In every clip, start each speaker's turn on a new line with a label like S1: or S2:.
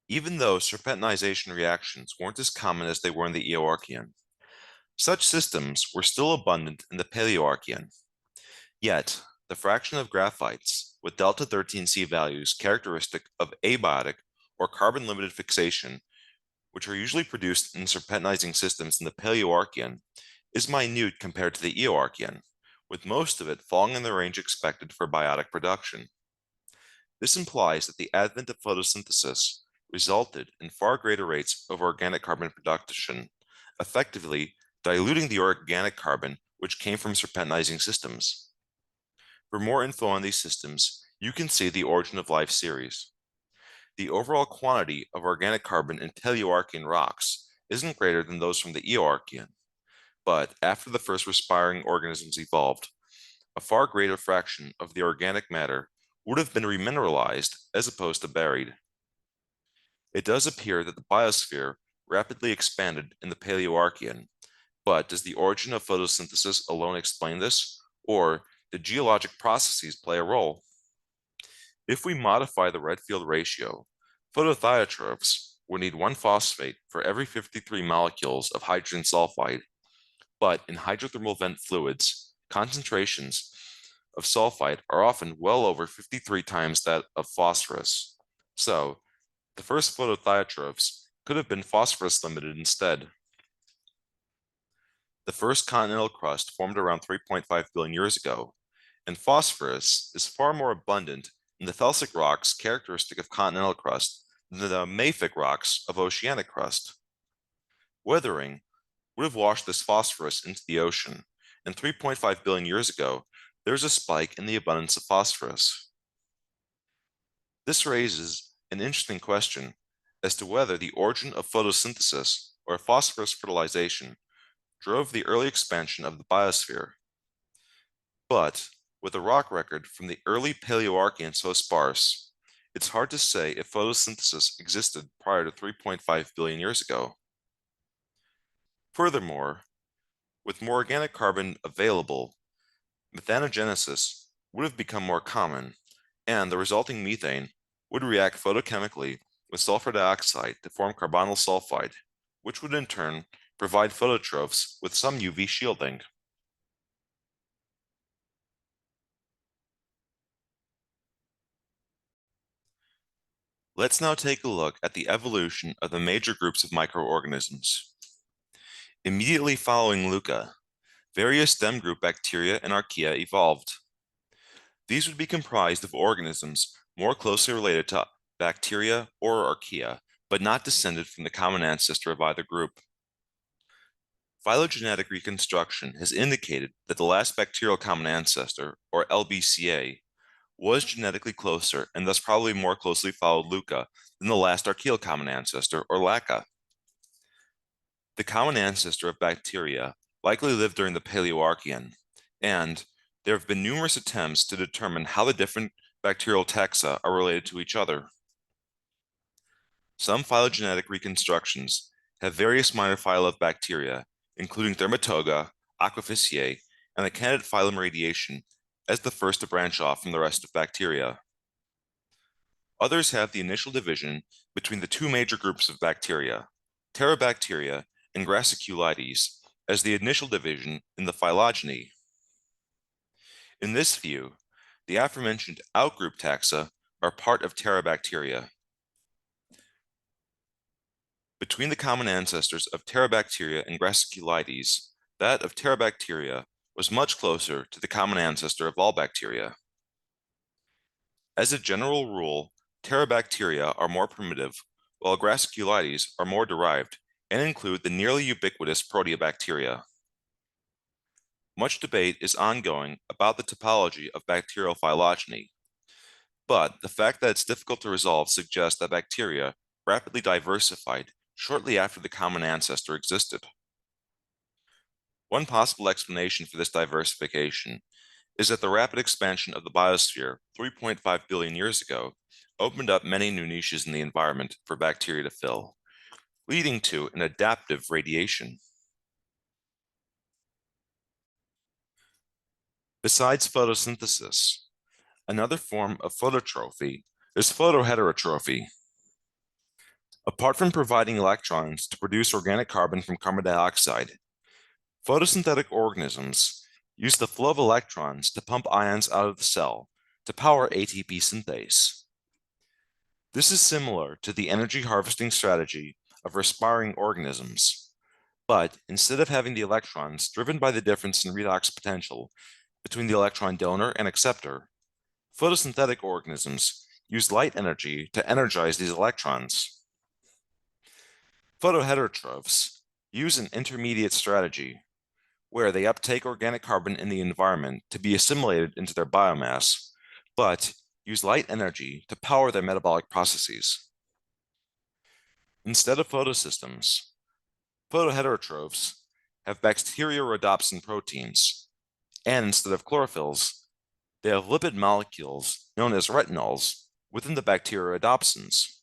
S1: even though serpentinization reactions weren't as common as they were in the Eoarchean. Such systems were still abundant in the Paleoarchean. Yet, the fraction of graphites with delta 13C values characteristic of abiotic or carbon-limited fixation, which are usually produced in serpentinizing systems in the Paleoarchean, is minute compared to the Eoarchean, with most of it falling in the range expected for biotic production. This implies that the advent of photosynthesis resulted in far greater rates of organic carbon production, effectively diluting the organic carbon which came from serpentinizing systems. For more info on these systems, you can see the Origin of Life series. The overall quantity of organic carbon in Paleoarchean rocks isn't greater than those from the Eoarchean, but after the first respiring organisms evolved, a far greater fraction of the organic matter would have been remineralized as opposed to buried. It does appear that the biosphere rapidly expanded in the Paleoarchean, but does the origin of photosynthesis alone explain this, or did geologic processes play a role? If we modify the Redfield ratio, photothiotrophs would need one phosphate for every 53 molecules of hydrogen sulfide, but in hydrothermal vent fluids, concentrations of sulfide are often well over 53 times that of phosphorus. So, the first photothiotrophs could have been phosphorus limited instead. The first continental crust formed around 3.5 billion years ago, and phosphorus is far more abundant in the felsic rocks characteristic of continental crust than the mafic rocks of oceanic crust. Weathering would have washed this phosphorus into the ocean, and 3.5 billion years ago, there's a spike in the abundance of phosphorus. This raises an interesting question as to whether the origin of photosynthesis or phosphorus fertilization drove the early expansion of the biosphere. But with a rock record from the early Paleoarchean so sparse, it's hard to say if photosynthesis existed prior to 3.5 billion years ago. Furthermore, with more organic carbon available, methanogenesis would have become more common, and the resulting methane would react photochemically with sulfur dioxide to form carbonyl sulfide, which would in turn provide phototrophs with some UV shielding. Let's now take a look at the evolution of the major groups of microorganisms. Immediately following Leuca, various stem group bacteria and archaea evolved. These would be comprised of organisms more closely related to bacteria or archaea, but not descended from the common ancestor of either group. Phylogenetic reconstruction has indicated that the last bacterial common ancestor, or LBCA, was genetically closer and thus probably more closely followed Leuca than the last archaeal common ancestor, or LACA. The common ancestor of bacteria likely lived during the Paleoarchean, and there have been numerous attempts to determine how the different bacterial taxa are related to each other. Some phylogenetic reconstructions have various minor phyla of bacteria, including Dermatoga, Aquaficiae, and the candidate phylum Radiation, as the first to branch off from the rest of bacteria. Others have the initial division between the two major groups of bacteria, Pterobacteria and Graciculites, as the initial division in the phylogeny. In this view, the aforementioned outgroup taxa are part of Pterobacteria. Between the common ancestors of Pterobacteria and Graciculites, that of Pterobacteria was much closer to the common ancestor of all bacteria. As a general rule, Pterobacteria are more primitive, while Graciculites are more derived and include the nearly ubiquitous Proteobacteria. Much debate is ongoing about the topology of bacterial phylogeny, but the fact that it's difficult to resolve suggests that bacteria rapidly diversified shortly after the common ancestor existed. One possible explanation for this diversification is that the rapid expansion of the biosphere 3.5 billion years ago opened up many new niches in the environment for bacteria to fill, leading to an adaptive radiation. Besides photosynthesis, another form of phototrophy is photoheterotrophy. Apart from providing electrons to produce organic carbon from carbon dioxide, photosynthetic organisms use the flow of electrons to pump ions out of the cell to power ATP synthase. This is similar to the energy harvesting strategy of respiring organisms, but instead of having the electrons driven by the difference in redox potential between the electron donor and acceptor, photosynthetic organisms use light energy to energize these electrons. Photoheterotrophs use an intermediate strategy where they uptake organic carbon in the environment to be assimilated into their biomass, but use light energy to power their metabolic processes. Instead of photosystems, photoheterotrophs have bacteriorhodopsin proteins, and instead of chlorophylls, they have lipid molecules known as retinols within the bacteriorhodopsins.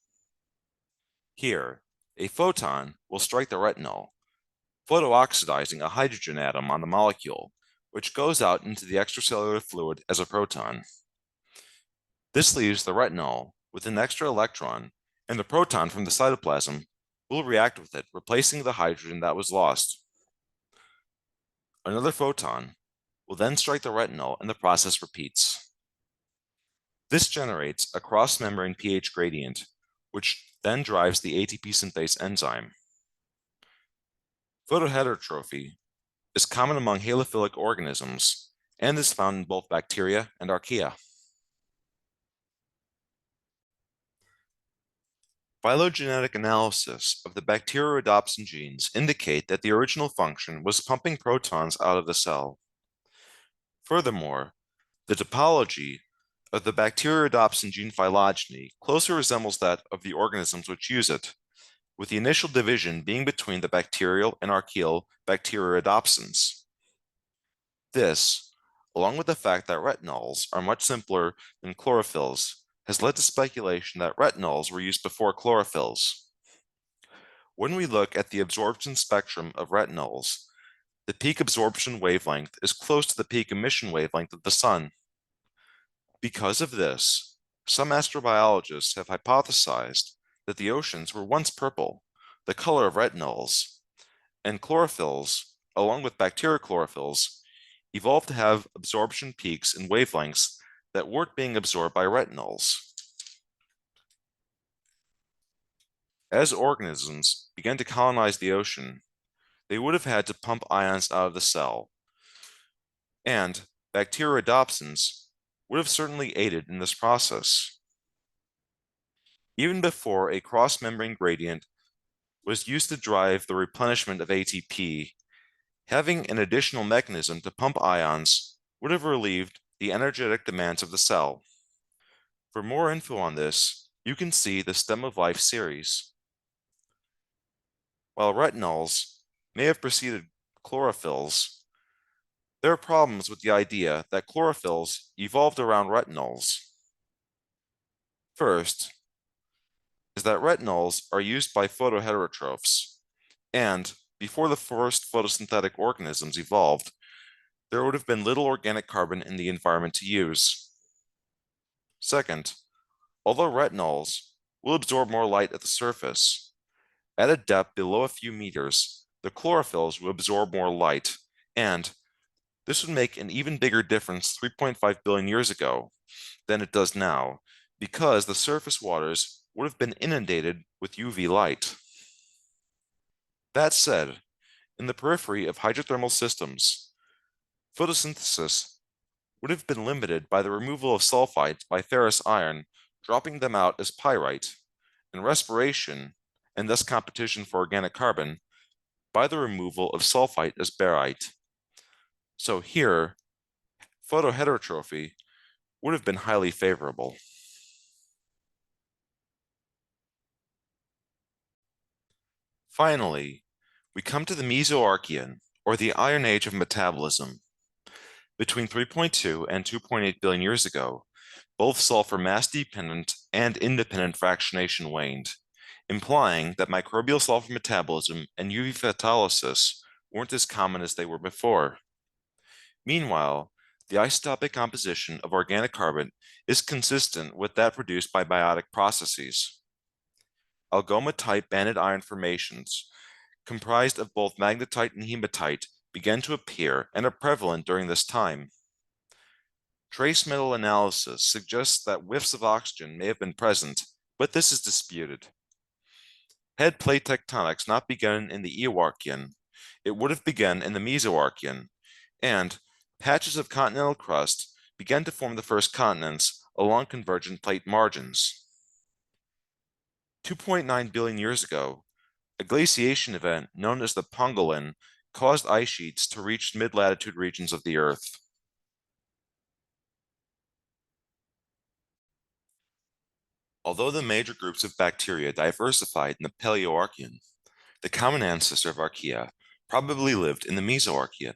S1: Here, a photon will strike the retinol, photooxidizing a hydrogen atom on the molecule, which goes out into the extracellular fluid as a proton. This leaves the retinol with an extra electron, and the proton from the cytoplasm will react with it, replacing the hydrogen that was lost. Another photon will then strike the retinol, and the process repeats. This generates a cross-membrane pH gradient, which then drives the ATP synthase enzyme. Photoheterotrophy is common among halophilic organisms and is found in both bacteria and archaea. Phylogenetic analysis of the bacteriorhodopsin genes indicate that the original function was pumping protons out of the cell. Furthermore, the topology of the bacteriorhodopsin gene phylogeny closely resembles that of the organisms which use it, with the initial division being between the bacterial and archaeal bacteriorhodopsins. This, along with the fact that retinols are much simpler than chlorophylls, has led to speculation that retinols were used before chlorophylls. When we look at the absorption spectrum of retinols, the peak absorption wavelength is close to the peak emission wavelength of the sun. Because of this, some astrobiologists have hypothesized that the oceans were once purple, the color of retinols, and chlorophylls, along with bacteriochlorophylls, evolved to have absorption peaks in wavelengths that weren't being absorbed by retinols. As organisms began to colonize the ocean, they would have had to pump ions out of the cell, and bacteriorhodopsins would have certainly aided in this process. Even before a cross-membrane gradient was used to drive the replenishment of ATP, having an additional mechanism to pump ions would have relieved the energetic demands of the cell. For more info on this, you can see the Stem of Life series. While retinols may have preceded chlorophylls, there are problems with the idea that chlorophylls evolved around retinols. First is that retinols are used by photoheterotrophs, and before the first photosynthetic organisms evolved, there would have been little organic carbon in the environment to use. Second, although retinols will absorb more light at the surface, at a depth below a few meters, the chlorophylls will absorb more light, and this would make an even bigger difference 3.5 billion years ago than it does now, because the surface waters would have been inundated with UV light. That said, in the periphery of hydrothermal systems, photosynthesis would have been limited by the removal of sulfides by ferrous iron, dropping them out as pyrite, and respiration, and thus competition for organic carbon, by the removal of sulfite as barite. So here, photoheterotrophy would have been highly favorable. Finally, we come to the Mesoarchean, or the Iron Age of metabolism. Between 3.2 and 2.8 billion years ago, both sulfur mass-dependent and independent fractionation waned, implying that microbial sulfur metabolism and UV photolysis weren't as common as they were before. Meanwhile, the isotopic composition of organic carbon is consistent with that produced by biotic processes. algoma-type banded iron formations, comprised of both magnetite and hematite, began to appear and are prevalent during this time. Trace metal analysis suggests that whiffs of oxygen may have been present, but this is disputed. Had plate tectonics not begun in the Eoarchean, it would have begun in the Mesoarchean, and patches of continental crust began to form the first continents along convergent plate margins. 2.9 billion years ago, a glaciation event known as the Pangolin caused ice sheets to reach mid-latitude regions of the Earth. Although the major groups of bacteria diversified in the Paleoarchean, the common ancestor of archaea probably lived in the Mesoarchean.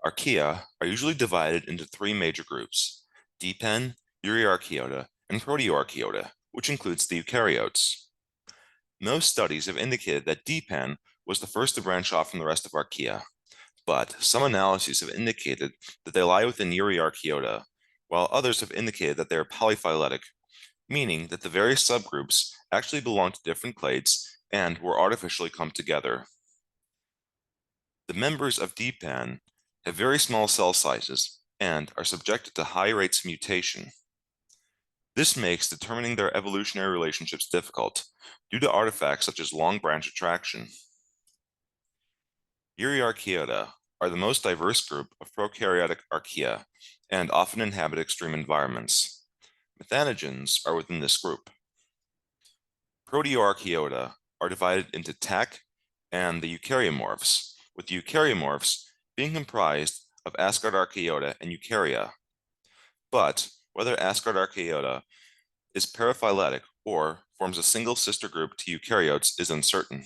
S1: Archaea are usually divided into three major groups: Depen, Euryarchaeota, and Proteoarchaeota, which includes the eukaryotes. Most studies have indicated that Depen was the first to branch off from the rest of Archaea, but some analyses have indicated that they lie within Euryarchaeota, while others have indicated that they are polyphyletic, meaning that the various subgroups actually belong to different clades and were artificially clumped together. The members of Depen have very small cell sizes and are subjected to high rates of mutation. This makes determining their evolutionary relationships difficult due to artifacts such as long branch attraction. Euryarchaeota are the most diverse group of prokaryotic archaea and often inhabit extreme environments. Methanogens are within this group. Proteoarchaeota are divided into Tach and the eukaryomorphs, with the eukaryomorphs being comprised of Asgardarchaeota and Eukarya. But whether Asgardarchaeota is paraphyletic or forms a single sister group to eukaryotes is uncertain.